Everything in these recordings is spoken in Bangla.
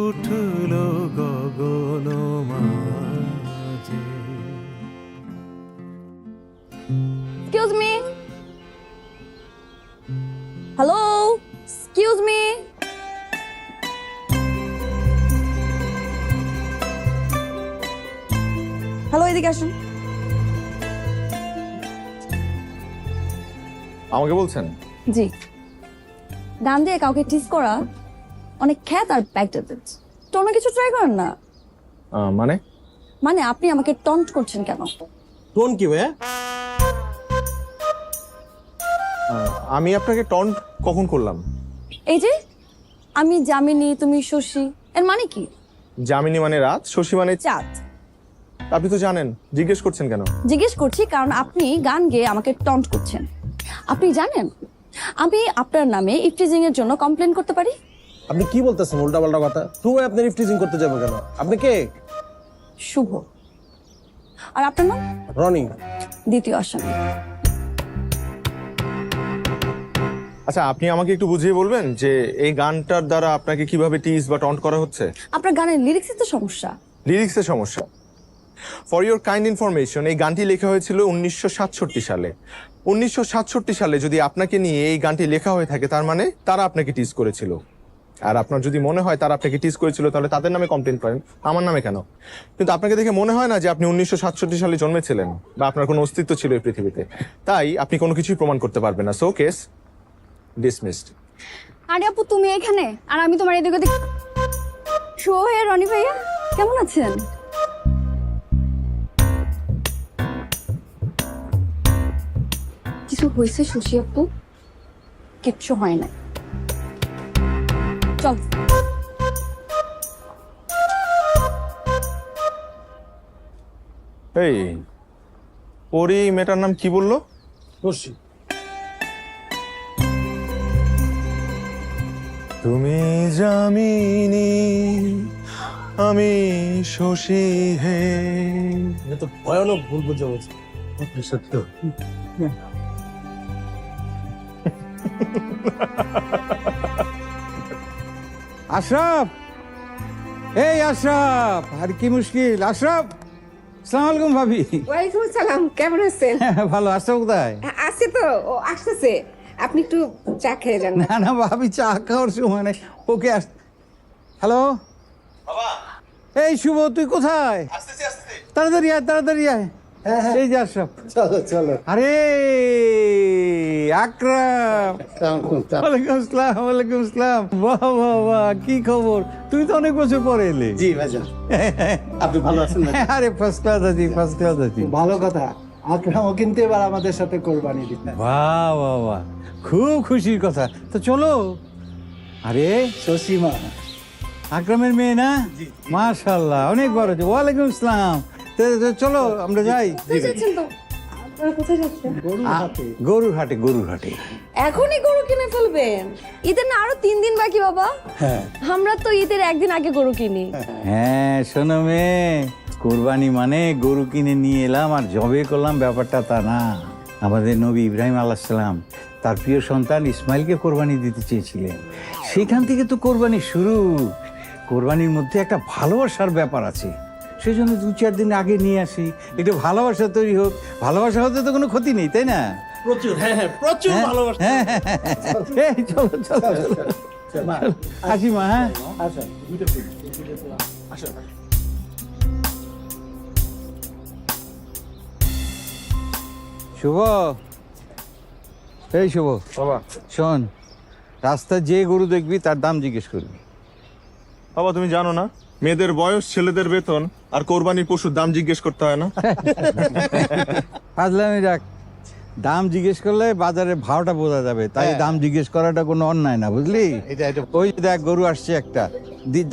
উঠলো গগন মাঝে। Excuse me. Hello? Excuse me. Hello, এদিকে আসুন। আমাকে বলছেন? জি, গান দিয়ে কাউকে টিস করা অনেক খ্যাত আর ব্যাকডেটেড। তো অন্য কিছু ট্রাই করেন না। মানে মানে আপনি আমাকে টন্ট করছেন কেন? টোন কি ভাইয়া? আমি আপনাকে টন্ট কখন করলাম? এই যে আমি যামিনী, তুমি শশী, এর মানে কি? যামিনী মানে রাত, শশী মানে চাঁদ। আপনি তো জানেন, জিজ্ঞেস করছেন কেন? জিজ্ঞেস করছি কারণ আপনি গান গেয়ে আমাকে টন্ট করছেন। আপনি জানেন আমি আপনার নামে ইফটিজিং এর জন্য কমপ্লেন করতে পারি। আপনি কি বলতেছেন উল্টাপাল্টা কথা? তুই আপনার ইফটিজিং করতে যাবো কেন? আপনি কে? শুভ। আর আপনার নাম? রনি। দ্বিতীয় আসামি। আচ্ছা, আপনি আমাকে একটু বুঝিয়ে বলবেন যে এই গানটার দ্বারা আপনাকে কিভাবে টিজ বা টন্ট করা হচ্ছে? আপনার গানের লিরিক্সই তো সমস্যা। লিরিক্সের সমস্যা? ফর ইউর কাইন্ড ইনফরমেশন, এই গানটি লেখা হয়েছিল 1967 সালে। 1967 সালে যদি আপনাকে নিয়ে এই গানটি লেখা হয়ে থাকে, তার মানে তারা আপনাকে টিজ করেছিল। আর আপনার যদি মনে হয় তারা আপনাকে টিজ করেছিল, তাহলে তাদের নামে কমপ্লেন করেন, আমার নামে কেন? কিন্তু আপনাকে দেখে মনে হয় না যে আপনি 1967 সালে জন্মেছিলেন বা আপনার কোনো অস্তিত্ব ছিল এই পৃথিবীতে। তাই আপনি কোনো কিছুই প্রমাণ করতে পারবেন না। So case dismissed. আরে আপু, তুমি এখানে আর আমি তোমার এদিকে শো হে। রনি ভাইয়া কেমন আছেন? কিছু হয়েছে শশী আপু? কিচ্ছু হয় না, চল। এই পরি মেয়েটার নাম কি বললো? শশী। তুমি যামিনী, আমি শশী হে। এটা তো ভয়ানক ভুল বুঝে বলছে। সত্য। আশরাফ, এই আশরাফ, আর কি মুশকিল? আশরাফ, আসসালামু আলাইকুম ভাবি। ওয়ালাইকুম আসসালাম, কেমন আছেন? ভালো। আশরাফ কোথায়? আছে তো, ও আসতেছে। আপনি একটু চা খেয়ে যান। না না ভাবি, চা খাওয়ার সময় নেই। ওকে আস। হ্যালো এই শুভ, তুই কোথায়? তাড়াতাড়ি আয়, তাড়াতাড়ি আয়। এই যে আশরাফ। চলো চলো। আরে আকরাম, ওয়ালাইকুম আসসালাম। ওয়ালাইকুম আসসালাম। বাহ বাহ বাহ, কি খবর? তুই তো অনেক বছর পরে এলি। জি ভাইজান, আপনি ভালো আছেন? আরে ফার্স্ট ক্লাস আছি, ফার্স্ট ক্লাস আছি। ভালো কথা। আকরামও কিন্তু এবার আমাদের সাথে কোরবানি দিতে। বাহ বাহ বাহ, খুব খুশির কথা। তো চলো। আরে শশীমা আকরামের মেয়ে না? মাশাআল্লাহ, অনেক বড় হচ্ছে। ওয়ালাইকুম আসসালাম। তো চলো আমরা যাই। যাচ্ছেন তো? আপনারা কোথায় যাচ্ছেন? গরুর হাটে, গরুর হাটে। এখনই গরু কিনে ফেলবেন? ঈদের না আরো 3 দিন বাকি বাবা। আমরা তো ঈদের একদিন আগে গরু কিনি। হ্যাঁ শোনো মেয়ে, কোরবানি মানে গরু কিনে নিয়ে এলাম আর জবে করলাম, ব্যাপারটা তা না। আমাদের নবী ইব্রাহিম আলাইহিস সালাম তার প্রিয় সন্তান ইসমাইলকে কোরবানি দিতে চেয়েছিলেন। সেখান থেকে তো কোরবানি শুরু। কোরবানির মধ্যে একটা ভালোবাসার ব্যাপার আছে, সেই জন্য 2-4 দিন আগে নিয়ে আসি, একটু ভালোবাসা তৈরি হোক। ভালোবাসা হতে তো কোনো ক্ষতি নেই, তাই না? প্রচুর, হ্যাঁ হ্যাঁ, প্রচুর ভালোবাসা। হ্যাঁ হ্যাঁ হ্যাঁ, এই চলো চলো চলো। আসি মা। হ্যাঁ আচ্ছা, শুভ, এই শুভ বাবা, শোন, রাস্তায় যে গরু দেখবি তার দাম জিজ্ঞেস করবি। বাবা তুমি জানো না মেয়েদের বয়স, ছেলেদের বেতন আর কোরবানির পশুর দাম জিজ্ঞেস করতে হয় না? ফাজলামি রাখ। দাম জিজ্ঞেস করলে বাজারে ভাওটা বোঝা যাবে, তাই দাম জিজ্ঞেস করাটা কোনো অন্যায় না, বুঝলি? ওই যে দেখ গরু আসছে একটা,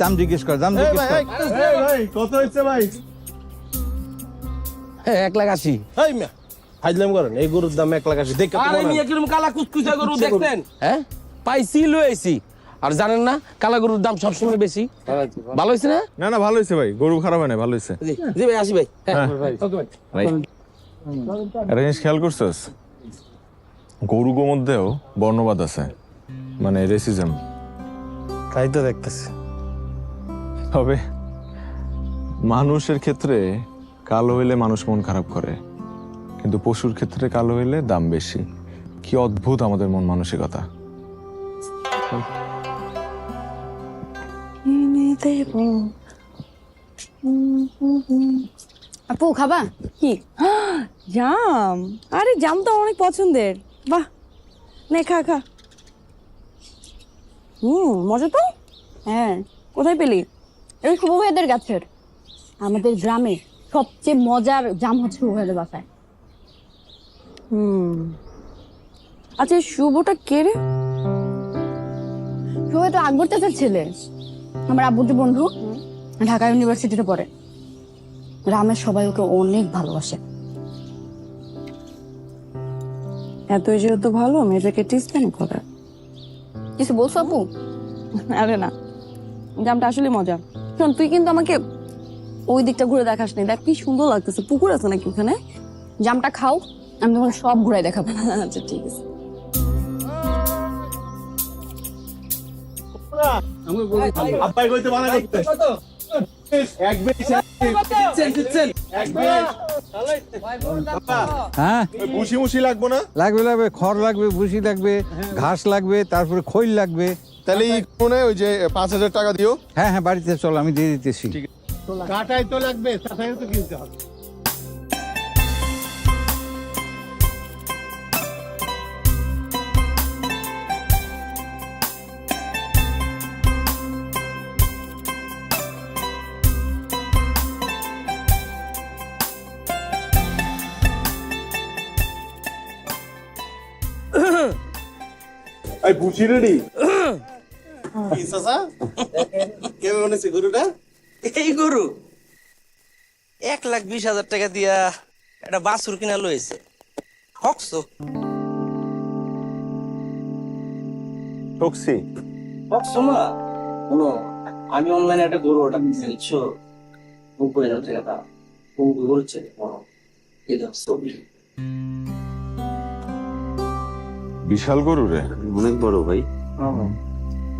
দাম জিজ্ঞেস কর, দাম জিজ্ঞেস কর। কত হয়েছে ভাই? 1,80,000। এই মিয়া, ফাজলামি করেন। এই গরুর দাম 1,80,000। দেখে তো আরে মনে হয়- মিয়া কিরম কালা কুচকুচা গরু দেখতেন? হ্যাঁ, পাইছি লইছি। আর জানেন না কালা গরুর দাম সবসময় বেশি। ভালো হয়েছে না? না না, ভালো হয়েছে ভাই, গরু খারাপ হয় না, ভালো হয়েছে। জি জি ভাই, আসি ভাই। হ্যাঁ ওকে ভাই। ভাই একটা জিনিস খেয়াল করছিস, গরু মধ্যেও বর্ণবাদ আছে, মানে রেসিজম। তাই তো দেখতেছি। তবে মানুষের ক্ষেত্রে কালো হইলে মানুষ মন খারাপ করে, কিন্তু পশুর ক্ষেত্রে কালো হইলে দাম বেশি। কি অদ্ভুত আমাদের মন মানসিকতা। আপু খাবা কি? জাম? আরে জাম তো আমার অনেক পছন্দের। বাহ, নে খা খা। মজা তো। হ্যাঁ, কোথায় পেলি? এই শুভ ভাইদের গাছের। আমাদের গ্রামে সবচেয়ে মজার জাম হচ্ছে শুভ ভাইদের বাসায়। আচ্ছা, এই শুভটা কে রে? শুভ তো আকবর চাচার ছেলে, আমার আব্বুর বন্ধু, ঢাকা ইউনিভার্সিটিতে পড়ে। গ্রামের সবাই ওকে অনেক ভালোবাসে। এতই যেহেতু ভালো, মেয়েটাকে টিসপেন করে। কিছু বলছো আপু? আরে না, জামটা আসলে মজা। শোন, তুই কিন্তু আমাকে ওই দিকটা ঘুরে দেখাস নি। দেখ কি সুন্দর লাগতেছে, পুকুর আছে নাকি ওখানে? জামটা খাও, আমি তোমাকে সব ঘুরাই দেখাবো। আচ্ছা ঠিক আছে। হ্যাঁ, ভুসি মুসি লাগবো না? লাগবে লাগবে, খড় লাগবে, ভুসি লাগবে, ঘাস লাগবে, তারপরে খৈল লাগবে। তাহলে এই কোণে ওই যে 5,000 টাকা দিও। হ্যাঁ হ্যাঁ, বাড়িতে চল, আমি দিয়ে দিতেছি। কাটাই তো লাগবে, কাটাই তো কিনতে হবে। এই ভুসি রেডি? কেমন হয়েছে গরুটা? এই গরু 1,20,000 টাকা দিয়া একটা বাছুর কিনা লইছে। হকছো টক্সি হকছো না? শোনো, আমি অনলাইনে একটা গরু অর্ডার দিচ্ছি, বুঝছো? 90,000 টাকা দাম। গরু ছেলে এই দাম ছবি। বিশাল গরু রে, অনেক বড় ভাই।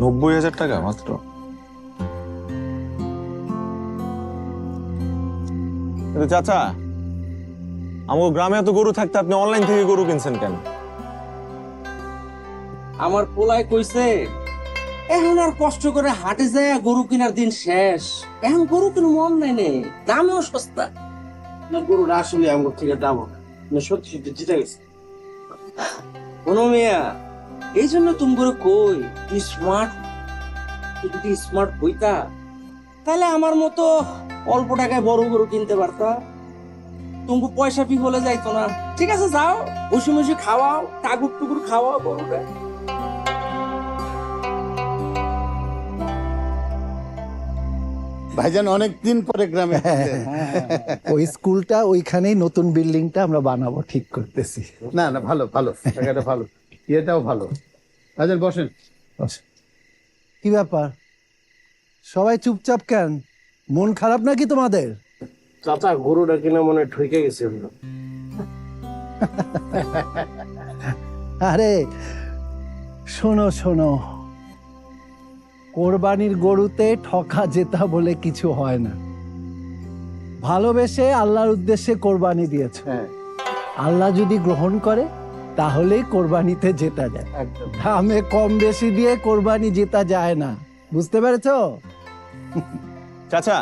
90,000 টাকা মাত্র। কিন্তু চাচা, আমার গ্রামে এত গরু থাকতে আপনি অনলাইন থেকে গরু কিনছেন কেন? আমার পোলায় কইছে এখন আর কষ্ট করে হাটে যায় গরু কেনার দিন শেষ, এখন গরু কিনবো অনলাইনে, দামেও সস্তা। গরুটা আসলে আমার থেকে দাম সত্যি সত্যি জিতে গেছে। কোনো মেয়া, এই জন্য তুমি করে কই তুই স্মার্ট। তুই যদি স্মার্ট হইতা তাহলে আমার মতো অল্প টাকায় বড় গরু কিনতে পারতা, তুমি পয়সা বলে যাইতো না। ঠিক আছে, যাও বসে বসে খাওয়াও, টাকুর টুকুর খাওয়াও গরুটা। ভাইজান অনেকদিন পরে গ্রামে আসলেন। ওই স্কুলটা ওইখানেই নতুন বিল্ডিংটা আমরা বানাবো ঠিক করতেছি। না না, ভালো ভালো, জায়গাটা ভালো, ইয়েটাও ভালো। ভাইজান বসেন। কি ব্যাপার, সবাই চুপচাপ কেন? মন খারাপ নাকি তোমাদের? চাচা গরুটা কিনা মনে ঠকে গেছে। আরে শোনো শোনো, কোরবানির গরুতে ঠকা জেতা বলে কিছু হয় না। ভালোবেসে আল্লাহর উদ্দেশ্যে কোরবানি দিয়েছে, আল্লাহ যদি গ্রহণ করে তাহলেই কোরবানিতে জেতা যায়। দামে কম বেশি দিয়ে কোরবানি জেতা যায় না, বুঝতে পেরেছো? চাচা,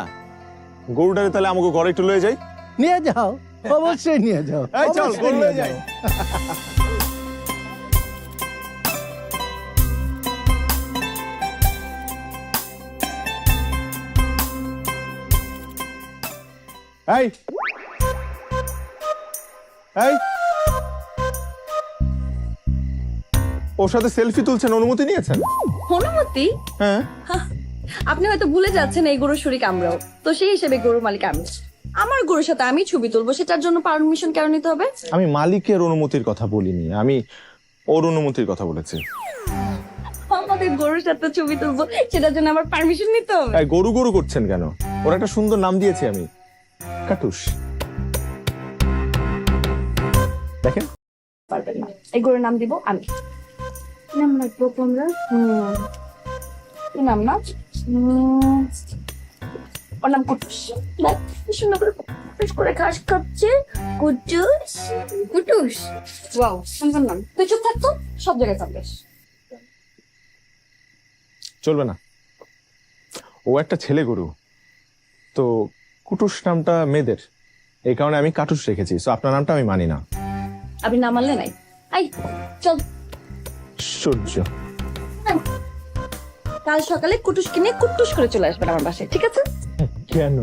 গরুটারে তাহলে আমাকে ঘরে একটু লয়ে যাই। নিয়ে যাও, অবশ্যই নিয়ে যাও। এই চল, অবশ্যই গরু নিয়ে লয়ে যাই। যাও। এই এই, ওর সাথে সেলফি তুলছেন, অনুমতি নিয়েছেন? অনুমতি? হ্যাঁ। আপনি হয়তো ভুলে যাচ্ছেন এই গরুর শরীক আমরাও তো, সেই হিসেবে গরুর মালিক আমি। আমার গরুর সাথে আমি ছবি তুলবো, সেটার জন্য পারমিশন কেন নিতে হবে? আমি মালিকের অনুমতির কথা বলিনি, আমি ওর অনুমতির কথা বলেছি। আমাদের গরুর সাথে ছবি তুলবো, সেটার জন্য আমার পারমিশন নিতে হবে? এই গরু গরু করছেন কেন? ওর একটা সুন্দর নাম দিয়েছি আমি, কাটুস। দেখেন, পারবেন না, এই গরুর নাম দিব আমি। নাম রাখবো তোমরা? কি নাম না ওর নাম কুটুস। দেখ কি সুন্দর করে কুটুস করে ঘাস খাচ্ছে। কুটুস কুটুস, ওয়াও সুন্দর নাম। তুই চুপ থাক তো, সব জায়গায় থাকবে। চলবে না, ও একটা ছেলে গরু, তো কুটুস নামটা মেয়েদের, এই কারণে আমি কাটুস রেখেছি। সো আপনার নামটা আমি মানি না। আপনি না মানলে নাই। আই চল, সূর্য। কাল সকালে কুটুস কিনে কুটুস করে চলে আসবেন আমার বাসায়, ঠিক আছে? কেন?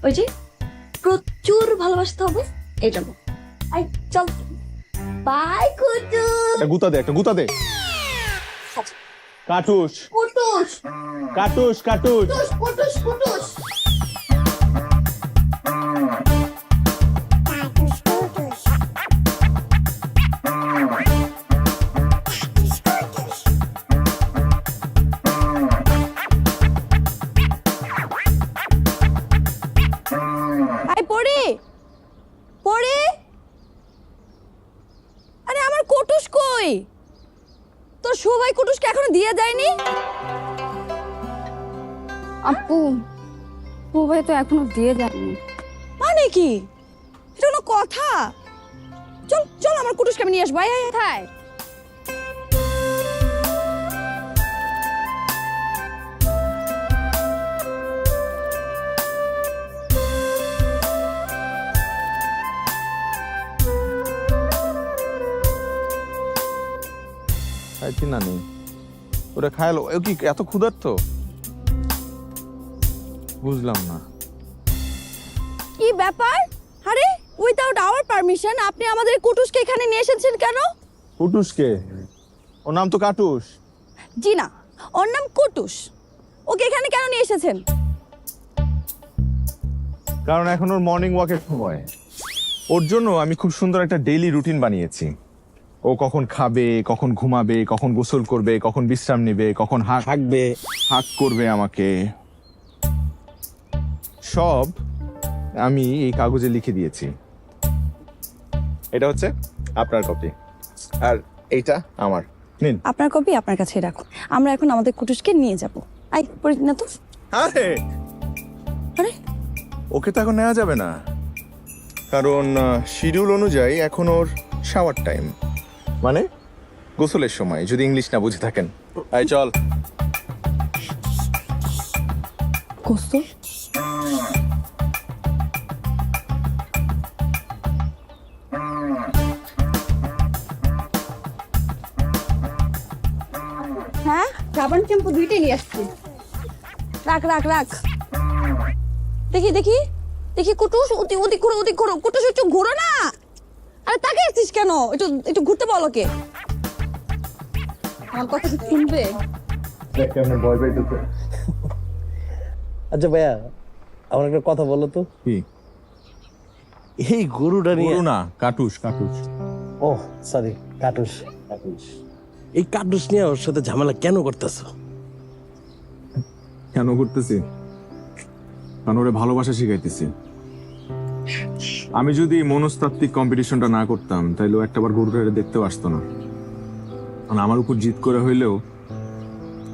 ওই যে প্রচুর ভালোবাসতে হবে এই জন্য। আই চল, বাই কুটুস। একটা গুতা দে, একটা গুতা দে। কাটুস কুটুস কাটুস কাটুস। কুটুস কুটুস। আই পড়ি পড়ি, আরে আমার কুটুস কই? তোর সবাই কুটুসকে এখনো দিয়ে যায়নি? আপু সবাই তো এখনো দিয়ে যায়নি। মানে কি? এটা কোনো কথা? চল চল, আমার কুটুসকে আমি নিয়ে আসবো। আয় আয় আয়। খাইছি না নেই, ওটা খায়ালো। ও কি এত ক্ষুধার্ত? বুঝলাম না। কি ব্যাপার? আরে উইদাউট আওয়ার পারমিশন আপনি আমাদের কুটুসকে এখানে নিয়ে এসেছেন কেন? কুটুসকে? ওর নাম তো কাটুস। জি না, ওর নাম কুটুস। ওকে এখানে কেন নিয়ে এসেছেন? কারণ এখন ওর মর্নিং ওয়াকের সময়। ওর জন্য আমি খুব সুন্দর একটা ডেইলি রুটিন বানিয়েছি। ও কখন খাবে, কখন ঘুমাবে, কখন গোসল করবে, কখন বিশ্রাম নেবে, কখন হাঁকবে, হাঁক করবে আমাকে, সব আমি এই কাগজে লিখে দিয়েছি। এটা হচ্ছে আপনার কপি, আর এইটা আমার। নিন। আপনার কপি আপনার কাছে রাখুন, আমরা এখন আমাদের কুটুসকে নিয়ে যাব। আই পড়ি না তো। আরে আরে ওকে তো এখন নেওয়া যাবে না, কারণ শিডিউল অনুযায়ী এখন ওর শাওয়ার টাইম, মানে গোসলের সময়, যদি ইংলিশ না বুঝে থাকেন। আই চল। গোসল? হ্যাঁ, সাবান শ্যাম্পু দুইটাই নিয়ে আসছি। রাখ রাখ রাখ। দেখি দেখি দেখি কুটুস, ওদিক ওদিক ঘুরো, ওদিক ঘুরো। কুটুস একটু ঘুরো না। আরে তাকে আসছিস কেন? একটু একটু ঘুরতে বলো কে। আমার কথা কি শুনবে? আচ্ছা ভাইয়া, আমার একটা কথা বলো তো। কি? এই গরুটা নিয়ে। গরু না, কাটুস কাটুস। ও সরি, কাটুস। এই কাটুস নিয়ে ওর সাথে ঝামেলা কেন করতেছো? কেন করতেছি? কারণ ওরে ভালোবাসা শিখাইতেছি। আমি যদি মনস্তাত্ত্বিক কম্পিটিশনটা না করতাম, তাহলে ও একটাবার গরুটারে দেখতেও আসতো না। কারণ আমার উপর জিত করে হইলেও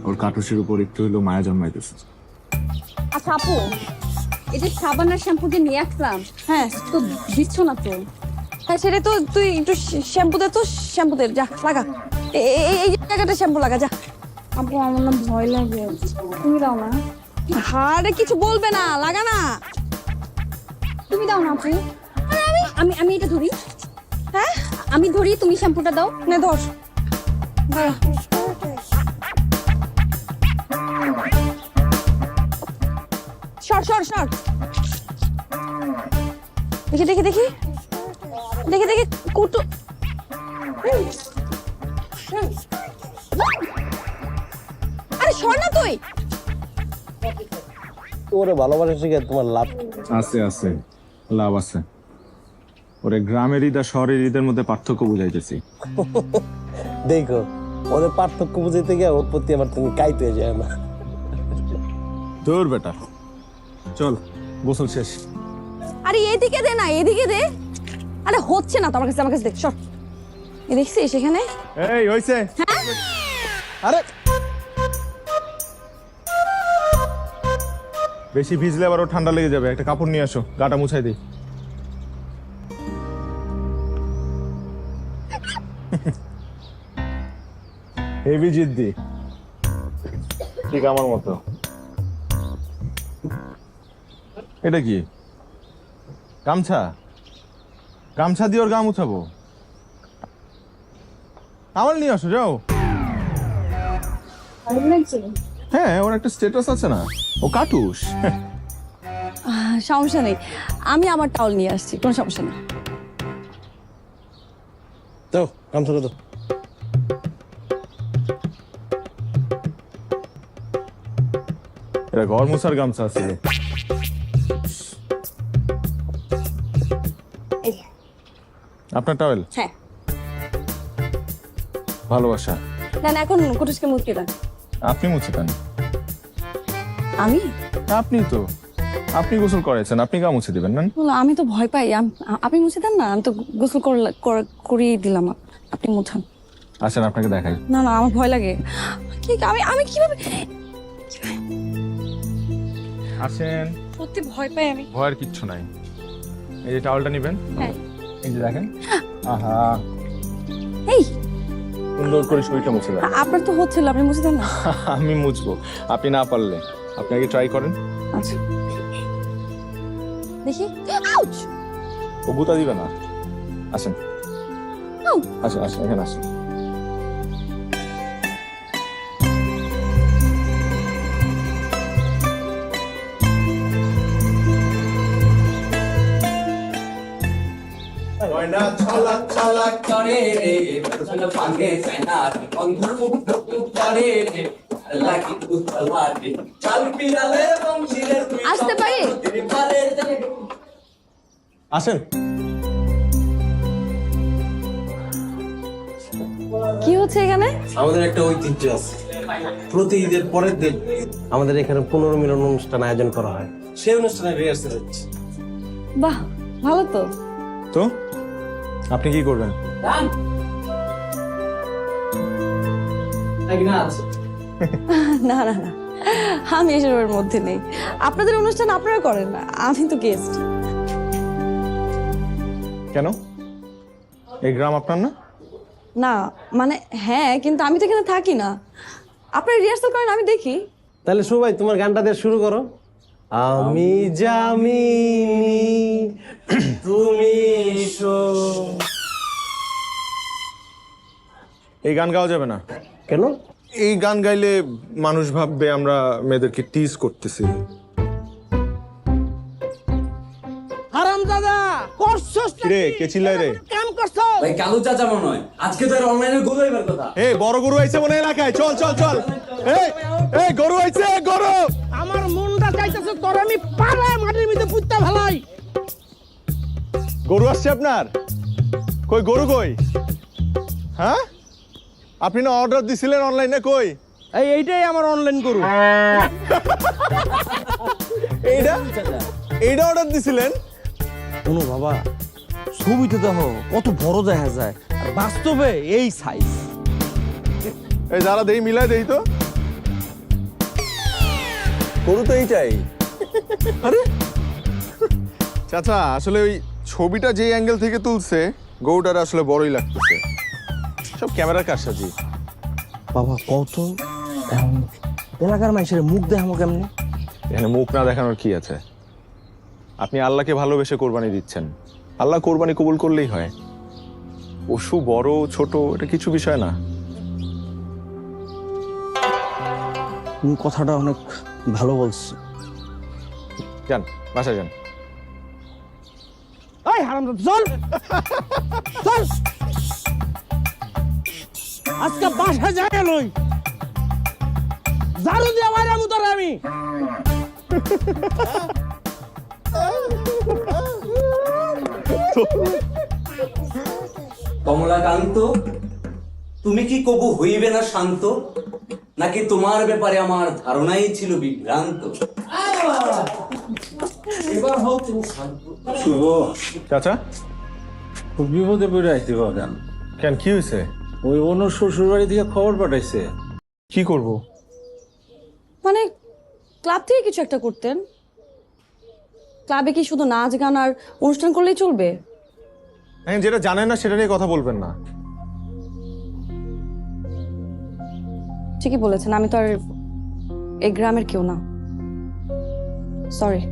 ওর কাটুসের উপর একটু হইলেও মায়া জন্মাইতেছে। আচ্ছা আপু, এই যে সাবান আর শ্যাম্পু যে নিয়ে আসলাম, হ্যাঁ তো দিচ্ছ না তো। হ্যাঁ সেটা তো তুই একটু শ্যাম্পু দে তো, শ্যাম্পু দে, যা লাগা। এই জায়গাটা শ্যাম্পু লাগা, যা। আপু আমার না ভয় লাগে, তুমি দাও না। আরে কিছু বলবে না, লাগা না। তুমি দাও না আপু। আরে আমি আমি এটা ধরি। হ্যাঁ আমি ধরি, তুমি শ্যাম্পুটা দাও। নে ধর। সর সর সর। দেখি দেখি দেখি দেখি দেখি কুটু। আরে সর না তুই। ওরে ভালোবাসা শিখে তোমার লাভ আছে আছে, লাভ আছে। ওরে গ্রামের ঈদ আর শহরের ঈদের মধ্যে পার্থক্য বুঝাইতেছি। দেখো, ওদের পার্থক্য বুঝাইতে গিয়ে ওর প্রতি আমার তুমি কাইতে যায় না। তোর বেটা চল, গোসল শেষ। আরে এদিকে দে না, এদিকে দে। আরে হচ্ছে না তো আমার কাছে, আমার কাছে দেখ। সর। এ দেখছিস এখানে? এই হইছে। হ্যাঁ আরে বেশি ভিজলে আবার ওর ঠান্ডা লেগে যাবে, একটা কাপড় নিয়ে আসো, গাটা মুছাই দিই। হেভি জিদ্দি, ঠিক আমার মতো। এটা কি গামছা? গামছা দিয়ে ওর গা মুছাবো? আমার নিয়ে আসো, যাও। হ্যাঁ, ওর একটা স্ট্যাটাস আছে না, ও কাটুস। সমস্যা নেই, আমি আমার টাওয়াল নিয়ে আসছি, কোনো সমস্যা নেই। তো গামছাটা তো এটা ঘর মুছার গামছা আছে। আপনার টাওয়েল? হ্যাঁ। ভালোবাসা। না না, এখন কুটুসকে মুখে দেন। আপনি মুছে দেন। আমি? আপনি তো, আপনি গোসল করেছেন, আপনি গা মুছে দিবেন না? আমি তো ভয় পাই, আপনি মুছে দেন না, আমি তো গোসল করিয়ে দিলাম, আপনি মুছান। আসেন আপনাকে দেখাই। না না, আমার ভয় লাগে। কি আমি কিভাবে? আসেন। সত্যি ভয় পাই আমি। ভয়ের কিচ্ছু নাই। এই যে টাওয়েলটা নিবেন, হ্যাঁ। এই যে দেখেন। আহা, এই সুন্দর করে শরীরটা মুছে দেন। আপনার তো হচ্ছিল, আপনি মুছে দেন না। আমি মুছবো, আপনি না পারলে। আপনি আগে ট্রাই করেন। আচ্ছা দেখি। আউচ! ও গুতা দিবে না। আসেন আউ! আসেন আসেন, এখানে আসেন। আসতে পারি? আসেন। কি হচ্ছে এখানে? আমাদের একটা ঐতিহ্য আছে, প্রতি ঈদের পরের দিন আমাদের এখানে পুনর্মিলন অনুষ্ঠান আয়োজন করা হয়। সেই অনুষ্ঠানে রিহার্সাল হচ্ছে। বাহ, ভালো তো। তো আপনি কি করবেন? না না না, আমি এসবের মধ্যে নেই। আপনাদের অনুষ্ঠান আপনারা করেন না, আমি তো গেস্ট। কেন? এই গ্রাম আপনার না? না মানে হ্যাঁ, কিন্তু আমি তো এখানে থাকি না। আপনারা রিহার্সাল করেন, আমি দেখি। তাহলে সবাই তোমার গানটা দিয়ে শুরু করো। আমি জামিনী তুমি এই গান গাওয়া যাবে না। কেন? এই গান গাইলে মানুষ ভাববে আমরা মেয়েদেরকে টিজ করতেছি। হারামজাদা করছস কিরে, কে চিল্লাই রে? কাম করছস ভাই কালু চাচা মনে হয় আজকে তো অনলাইনে গরু এবার কথা। এই বড় গরু আইছে মনে হয় এলাকায়, চল চল চল। এই গরু আইছে, গরু। আমার মনটা চাইতেছে তোর আমি পাড়ায় মাটির মধ্যে পুত্তা ফেলাই। গরু আসছে আপনার? কই গরু কই? হ্যাঁ, আপনি না অর্ডার দিছিলেন অনলাইনে, কই? এইটাই আমার অনলাইন গরু। এইটা অর্ডার দিছিলেন? শোনো বাবা, ছবিতে দেখো কত বড় দেখা যায়, আর বাস্তবে এই সাইজ। এই যারা দেই মিলাই দেই তো। গরু তো এইটাই। আরে চাচা, আসলে ওই ছবিটা যে অ্যাঙ্গেল থেকে তুলছে, গরুটার আসলে বড়ই লাগতেছে। সব ক্যামেরার কারসাজি। বাবা কত এলাকার মানুষের মুখ দেখামো কেমনে? এখানে মুখ না দেখানোর কি আছে? আপনি আল্লাহকে ভালোবেসে কোরবানি দিচ্ছেন, আল্লাহ কোরবানি কবুল করলেই হয়। পশু বড় ছোট এটা কিছু বিষয় না। তুমি কথাটা অনেক ভালো বলছো। যান বাসায় যান। এই হারামজাদা চল চল, আজকে বাসা যায় লই ঝাড়ু দিয়ে বাইরে মুতরে আমি। কমলাকান্ত, তুমি কি কবু হইবে না শান্ত, নাকি তোমার ব্যাপারে আমার ধারণাই ছিল বিভ্রান্ত? এবার হও তুমি শান্ত। শুভ চাচা, খুব বিপদে পড়ে আসতে কেন? কেন, কি হয়েছে? ওই অন্য শ্বশুর বাড়ি থেকে খবর পাঠাইছে। কি করব? মানে ক্লাব থেকে কিছু একটা করতেন। ক্লাবে কি শুধু নাচ গান আর অনুষ্ঠান করলেই চলবে? যেটা জানেন না সেটা নিয়ে কথা বলবেন না। ঠিকই বলেছেন, আমি তো আর এই গ্রামের কেউ না। সরি।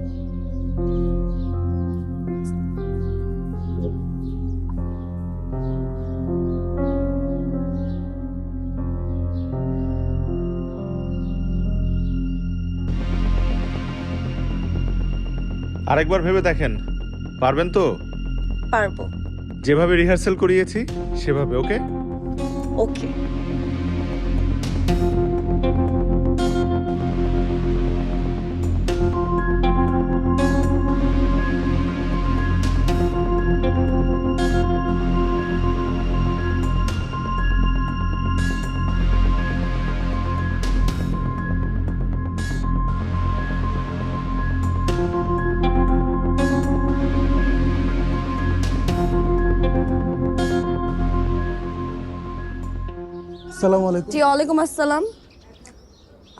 আরেকবার ভেবে দেখেন, পারবেন তো? পারবো। যেভাবে রিহার্সেল করিয়েছি সেভাবে, ওকে? ওকে। আসসালামু আলাইকুম। জি ওয়ালাইকুম আসসালাম।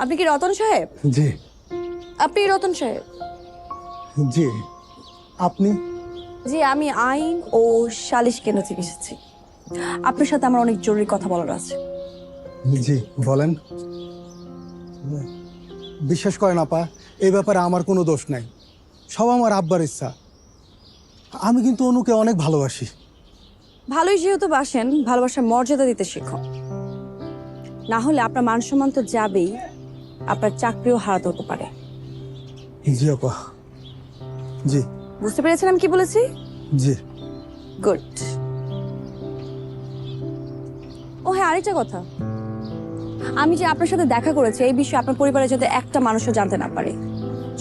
আপনি কি রতন সাহেব? জি আপনি রতন সাহেব? জি। আপনি? জি আমি আইন ও সালিশ কেন্দ্র থেকে এসেছি। আপনার সাথে আমার অনেক জরুরি কথা বলার আছে। জি বলেন। বিশ্বাস করেন আপা, এই ব্যাপারে আমার কোনো দোষ নাই, সব আমার আব্বার ইচ্ছা। আমি কিন্তু অনুকে অনেক ভালোবাসি। ভালোই যেহেতু বাসেন, ভালোবাসার মর্যাদা দিতে শিখুন, না হলে আপনার মান সম্মান তো যাবেই, আপনার চাকরিও হারাতে হতে পারে। জি আপা। জি। বুঝতে পেরেছেন আমি কি বলেছি? জি। গুড। ও হ্যাঁ, আরেকটা কথা, আমি যে আপনার সাথে দেখা করেছি এই বিষয়ে আপনার পরিবারে যাতে একটা মানুষও জানতে না পারে।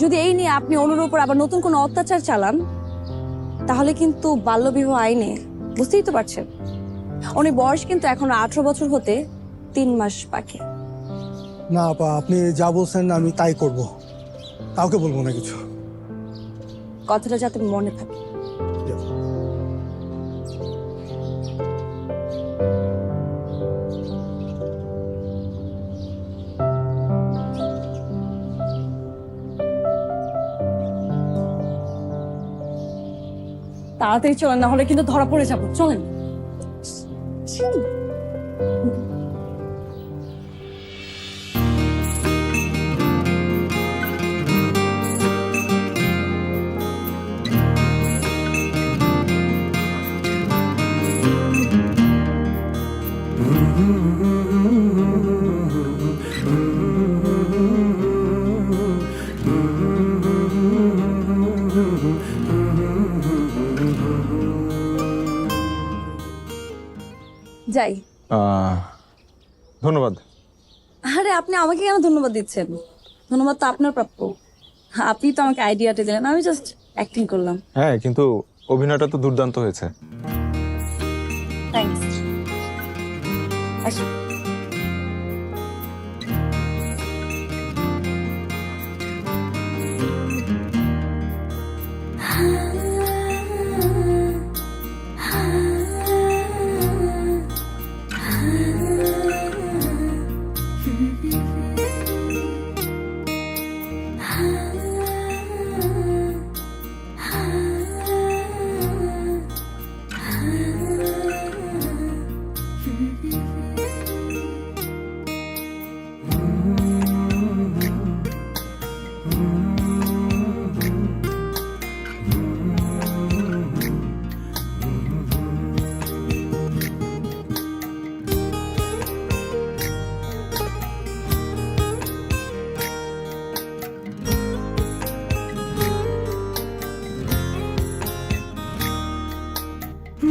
যদি এই নিয়ে আপনি অনুর উপর আবার নতুন কোনো অত্যাচার চালান, তাহলে কিন্তু বাল্যবিবাহ আইনে, বুঝতেই তো পারছেন, উনি বয়স কিন্তু এখন 18 বছর হতে 3 মাস বাকি। না আপা, আপনি যা বলছেন আমি তাই করব, কাউকে বলবো না কিছু। কথাটা যাতে মনে থাকে। তাড়াতাড়ি চলেন, না হলে কিন্তু ধরা পড়ে যাবো। চলেন। যাই। ধন্যবাদ। আরে আপনি আমাকে কেন ধন্যবাদ দিচ্ছেন? ধন্যবাদ তো আপনার প্রাপ্য। আপনি তো আমাকে আইডিয়াটা দিলেন, আমি জাস্ট অ্যাক্টিং করলাম। হ্যাঁ, কিন্তু অভিনয়টা তো দুর্দান্ত হয়েছে। থ্যাঙ্কস। আসুন।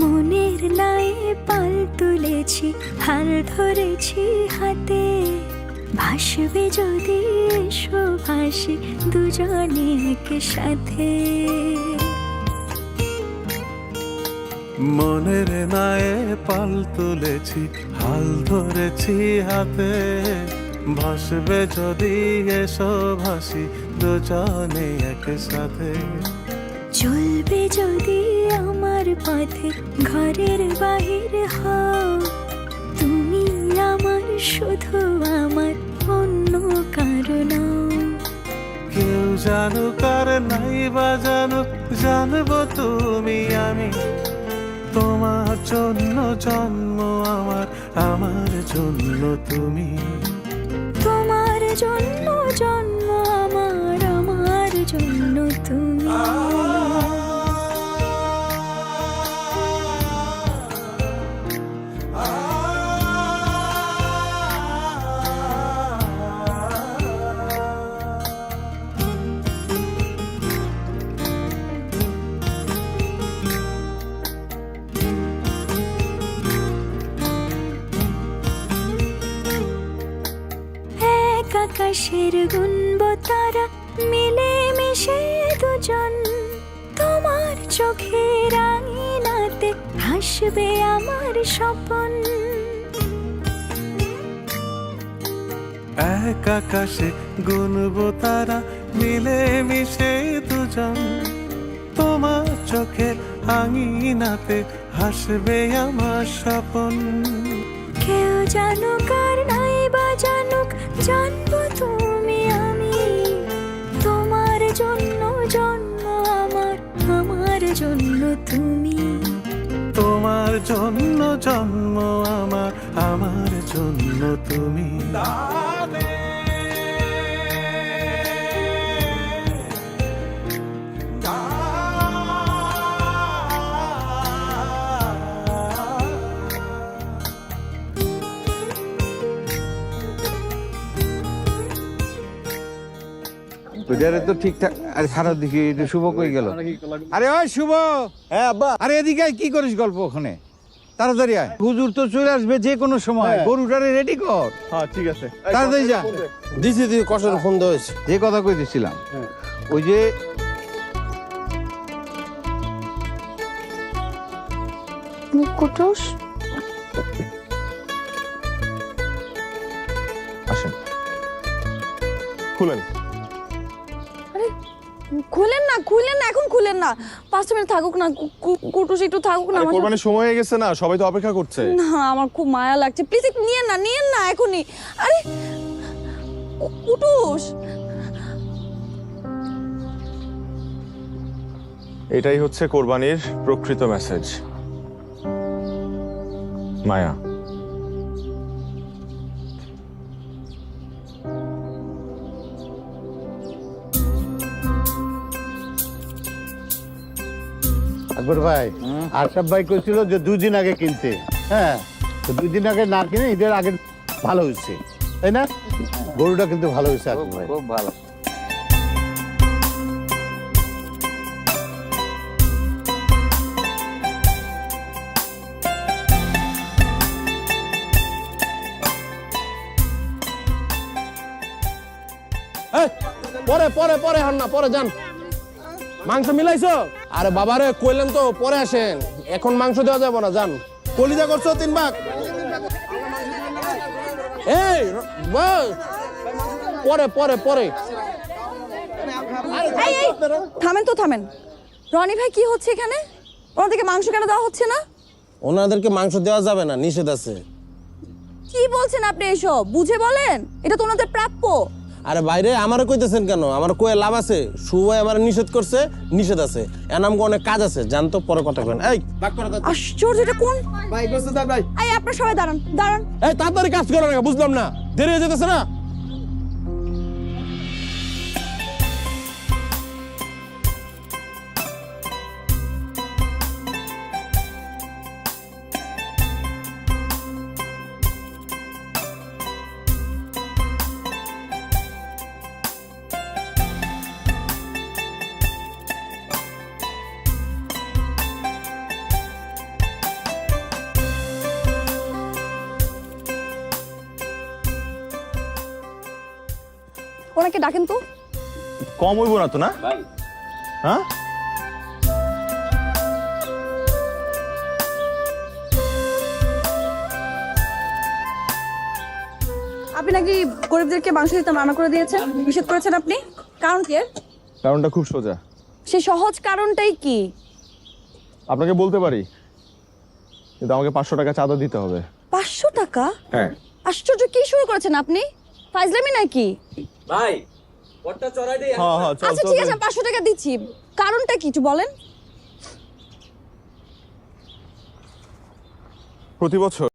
মনের নায়ে পাল তুলেছি, হাল ধরেছি হাতে, ভাসবে যদি এসো ভাসি দুজনে একসাথে। মনের নায়ে পাল তুলেছি, হাল ধরেছি হাতে, ভাসবে যদি এসো ভাসি দুজনে একসাথে। চলবে যদি আমার পথে ঘরের বাহির হও, তুমি আমার শুধু আমার, অন্য কারণ। কেউ জানুক আর নাই বাজানো জানবো তুমি আমি, তোমার জন্য জন্ম আমার, আমার জন্য তুমি। তোমার জন্য জন্ম আমার, আমার জন্য তুমি। এক আকাশের গুনবো তারা, মিলে মিশে দুজন, তোমার চোখের আঙিনাতে হাসবে আমার স্বপন। এক আকাশে গুনবো তারা, মিলে মিশে দুজন, তোমার চোখের আঙিনাতে হাসবে আমার স্বপন। কেউ জানুক আর নাই বা জানুক, জানবো তুমি আমি, তোমার জন্য জন্ম আমার, আমার জন্য তুমি। তোমার জন্য জন্ম আমার, আমার জন্য তুমি। ওইটারে তো ঠিকঠাক। আরে খারাপ দিকে এটা শুভ কই গেল? আরে ওই শুভ, হ্যাঁ আব্বা। আরে এদিকে আয়, কি করিস গল্প ওখানে? তাড়াতাড়ি আয়, হুজুর তো চলে আসবে যে কোনো সময়, গরুটারে রেডি কর। হ্যাঁ ঠিক আছে, তাড়াতাড়ি যা। দিছি কষ্টের ফোন দেওয়া হয়েছে। যে কথা কইতেছিলাম, ওই যে কুটুস, আসেন খুলেন। আরে খুলেন না, খুলেন না, এখন খুলেন না, 5 মিনিট থাকুক না, কুটুস একটু থাকুক না। আমার কোরবানির সময় হয়ে গেছে না, সবাই তো অপেক্ষা করছে। না, আমার খুব মায়া লাগছে, প্লিজ একটু নিয়েন না, নিয়েন না এখনই। আরে কুটুস, এটাই হচ্ছে কোরবানির প্রকৃত মেসেজ। মায়া, আকবর ভাই, আশরাফ ভাই কইছিল যে 2 দিন আগে কিনতে। হ্যাঁ, তো 2 দিন আগে না কিনে ঈদের আগে ভালো হয়েছে, তাই না? গরুটা কিন্তু ভালো হয়েছে আকবর ভাই, খুব ভালো। পরে পরে পরে হন না, পরে যান। মাংস মিলাইছো? আরে বাবারে কইলেন তো পরে আসেন, এখন মাংস দেওয়া যাবে না, যান। কলিজা করছো 3 ভাগ। এই পরে পরে পরে। এই, এই, থামেন তো, থামেন। রনি ভাই, কি হচ্ছে এখানে? ওনাদেরকে মাংস কেন দেওয়া হচ্ছে না? ওনাদেরকে মাংস দেওয়া যাবে না, নিষেধ আছে। কি বলছেন আপনি এসব? বুঝে বলেন, এটা তো ওনাদের প্রাপ্য। আরে বাইরে আমারে কইতেছেন কেন? আমার কয়ে লাভ আছে? সুভাই আমার নিষেধ করছে, নিষেধ আছে। এনামকে অনেক কাজ আছে, জানতো, পরে কথা কইন। এই আশ্চর্য, এটা কোন ভাই গোসল দাও ভাই। এই, আপনারা সবাই দাঁড়ান, দাঁড়ান। এই তাড়াতাড়ি কাজ করো না, বুঝলাম না, দেরি হয়ে যেতেছে না। ওনাকে ডাকেন তো। কম হইব না তো না? হ্যাঁ, আপনি নাকি গরিবদেরকে মাংস দিতে মানা করে দিয়েছেন, নিষেধ করেছেন আপনি। কারণ কি? কারণটা খুব সোজা। সেই সহজ কারণটাই কি? আপনাকে বলতে পারি, কিন্তু আমাকে 500 টাকা চাঁদা দিতে হবে। 500 টাকা? হ্যাঁ। আশ্চর্য, কি শুরু করেছেন আপনি? ফাইজলামি নাকি? ভাই ওটা চড়াই দেই হ্যাঁ হ্যাঁ চল আচ্ছা চল ঠিক আছে, আমি 500 টাকা দিচ্ছি। কারণটা কি একটু বলেন? প্রতি বছর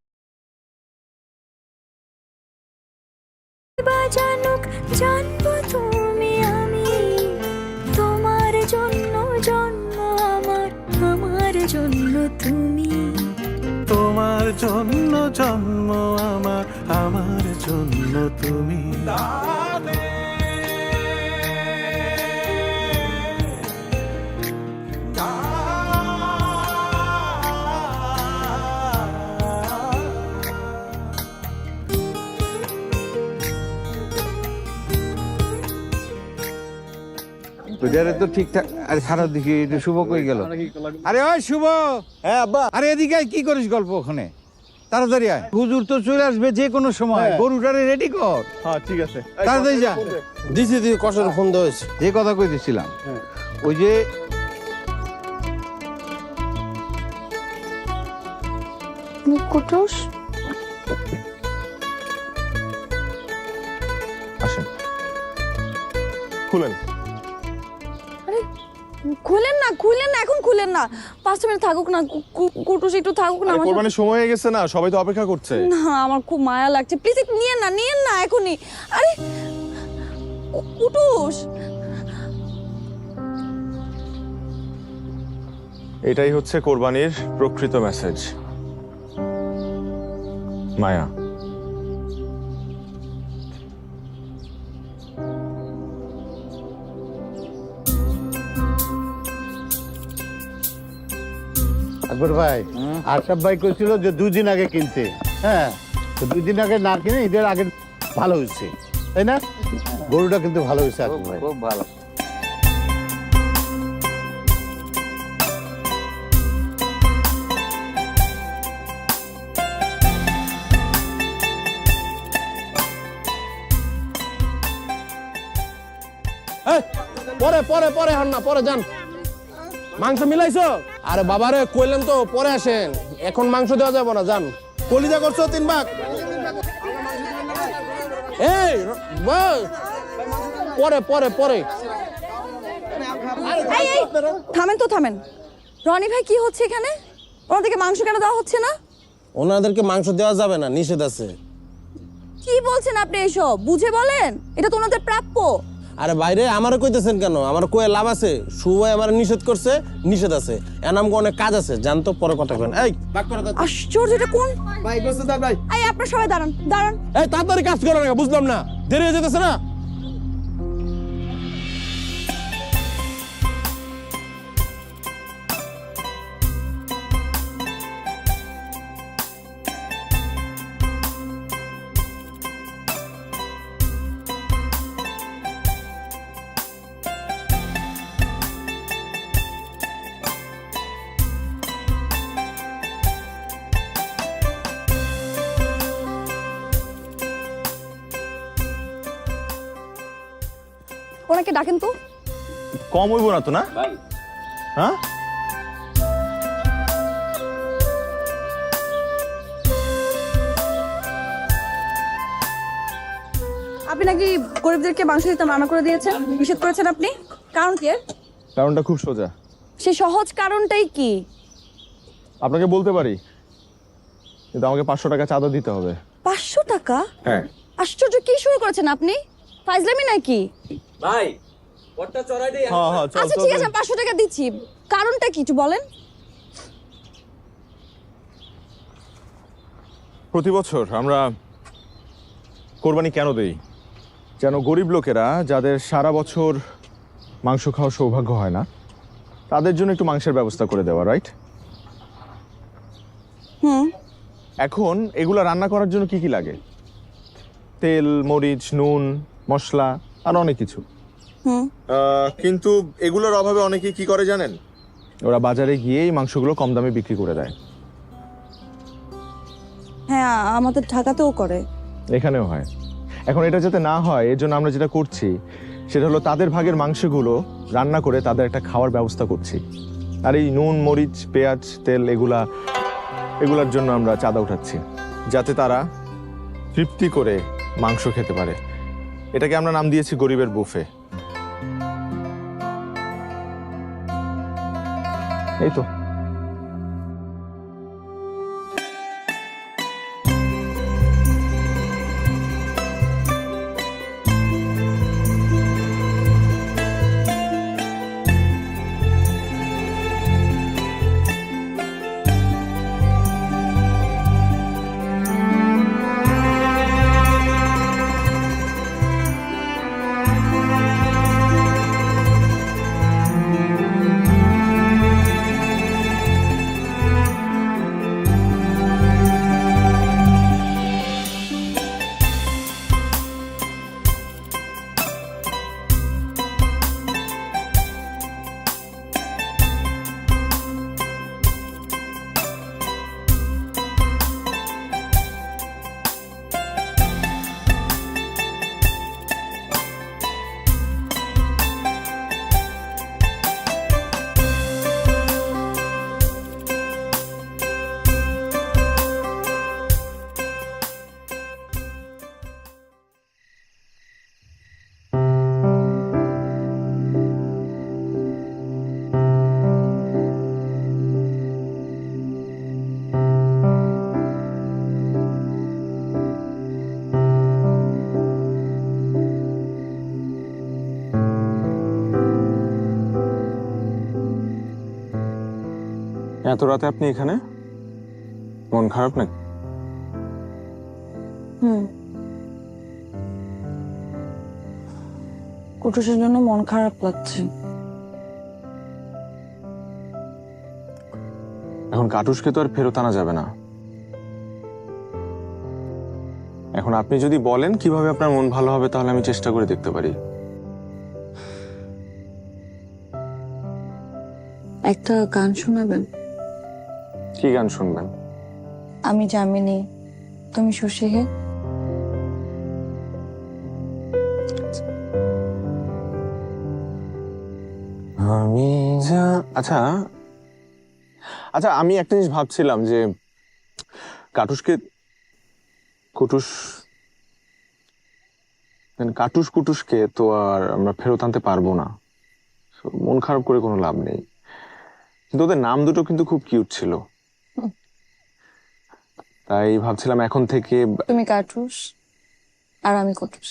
বাজানুক জানবো তুমি আমি, তোমার জন্য জন্ম আমার, আমার জন্য তুমি। তোমার জন্য জন্ম আমার, আমার জন্য তুমি। ওইটারে তো ঠিকঠাক। আরে সারা দিকে এটা শুভ কই গেল? আরে ওই শুভ, হ্যাঁ আব্বা আরে এদিকে আয়, কি করিস গল্প ওখানে? তাড়াতাড়ি আয়, হুজুর তো চলে আসবে যে কোনো সময়। গরুটারে রেডি কর, হ্যাঁ ঠিক আছে তাড়াতাড়ি যা। দিছি তুই কষ্টের ফোন দেওয়া হয়েছে। যে কথা কইতেছিলাম, ওই যে কুটুস, আসেন খুলেন। খুলেন না, খুলেন না, এখন খুলেন না। 5 মিনিট থাকুক না, কুটুস একটু থাকুক না। আরে আমার কোরবানির সময় হয়ে গেছে না, সবাই তো অপেক্ষা করছে। না, আমার খুব মায়া লাগছে, প্লিজ একটু নিয়েন না, নিয়েন না এখনই। আরে কুটুস, এটাই হচ্ছে কোরবানির প্রকৃত মেসেজ। মায়া, আকবর ভাই, আশরাফ ভাই কইছিল যে 2 দিন আগে কিনতে। হ্যাঁ, তো 2 দিন আগে না কিনে ঈদের আগে ভালো হয়েছে, তাই না? গরুটা কিন্তু ভালো হয়েছে আকবর ভাই। খুব ভালো। এই, পরে পরে পরে হন না, পরে যান। মাংস মিলাইছো? আরে বাবারে কইলেন তো পরে আসেন, এখন মাংস দেওয়া যাবে না, যান। কলিজা করছো 3 ভাগ? এই পরে পরে পরে। এই এই থামেন তো, থামেন। রনি ভাই, কি হচ্ছে এখানে? ওনাদেরকে মাংস কেন দেওয়া হচ্ছে না? ওনাদেরকে মাংস দেওয়া যাবে না, নিষেধ আছে। কি বলছেন আপনি এসব? বুঝে বলেন, এটা তো ওনাদের প্রাপ্য। আরে বাইরে আমারে কইতেছেন কেন? আমার কয়ে লাভ আছে? সুবাই আমার নিষেধ করছে, নিষেধ আছে। এনামকে অনেক কাজ আছে, জানতো, পরে কথা কবেন। এই বাক করে কথা। আশ্চর্য, এটা কোন ভাই বসে দাও ভাই। এই আপনারা সবাই দাঁড়ান, দাঁড়ান। এই তাড়াতাড়ি কাজ করো না, বুঝলাম না, দেরি হয়ে যেতেছে না। ওনাকে ডাকেন তো। কম হইব না তো না? হ্যাঁ আপনি নাকি গরিবদেরকে মাংস দিতে মানা করে দিয়েছেন, নিষেধ করেছেন আপনি। কারণ কি? কারণটা খুব সোজা, সেই সহজ কারণটাই কি? আপনাকে বলতে পারি, কিন্তু আমাকে 500 টাকা চাঁদা দিতে হবে। 500 টাকা? হ্যাঁ। আশ্চর্য, কি শুরু করেছেন আপনি? ফাইজলামি নাকি? ভাই ওটা চড়াই দেই হ্যাঁ হ্যাঁ চল আচ্ছা চল ঠিক আছে, আমি 500 টাকা দিচ্ছি। কারণটা কি একটু বলেন? প্রতি বছর আমরা কোরবানি কেন দেই? যেন গরিব লোকেরা, যাদের সারা বছর মাংস খাওয়ার সৌভাগ্য হয় না, তাদের জন্য একটু মাংসের ব্যবস্থা করে দেওয়া, রাইট? হুম। এখন এগুলা রান্না করার জন্য কি কি লাগে? তেল, মরিচ, নুন, মশলা আর অনেক কিছু। হুম। কিন্তু এগুলোর অভাবে অনেকে কি করে জানেন? ওরা বাজারে গিয়ে এই মাংসগুলো কম দামে বিক্রি করে দেয়। হ্যাঁ, আমাদের ঢাকাতেও করে। এখানেও হয়। এখন এটা যাতে না হয়, এর জন্য আমরা যেটা করছি সেটা হলো তাদের ভাগের মাংসগুলো রান্না করে তাদের একটা খাওয়ার ব্যবস্থা করছি। আর এই নুন, মরিচ, পেঁয়াজ, তেল এগুলার জন্য আমরা চাঁদা উঠাচ্ছি, যাতে তারা তৃপ্তি করে মাংস খেতে পারে। এটাকে আমরা নাম দিয়েছি গরিবের বুফে। এই তো। এত রাতে আপনি এখানে? মন খারাপ নাকি? কুটুসের জন্য মন খারাপ লাগছে। এখন কাটুসকে তো আর ফেরত আনা যাবে না। এখন আপনি যদি বলেন কিভাবে আপনার মন ভালো হবে, তাহলে আমি চেষ্টা করে দেখতে পারি। একটা গান শোনাবেন? কি গান শুনবেন? আমি জামিনী তুমি সুশীহে। আচ্ছা আচ্ছা, আমি একটা জিনিস ভাবছিলাম যে কুটুসকে তো আর আমরা ফেরত আনতে পারবো না। মন খারাপ করে কোনো লাভ নেই। কিন্তু ওদের নাম দুটো কিন্তু খুব কিউট ছিল, তাই ভাবছিলাম এখন থেকে তুমি কাটুস আর আমি কুটুস।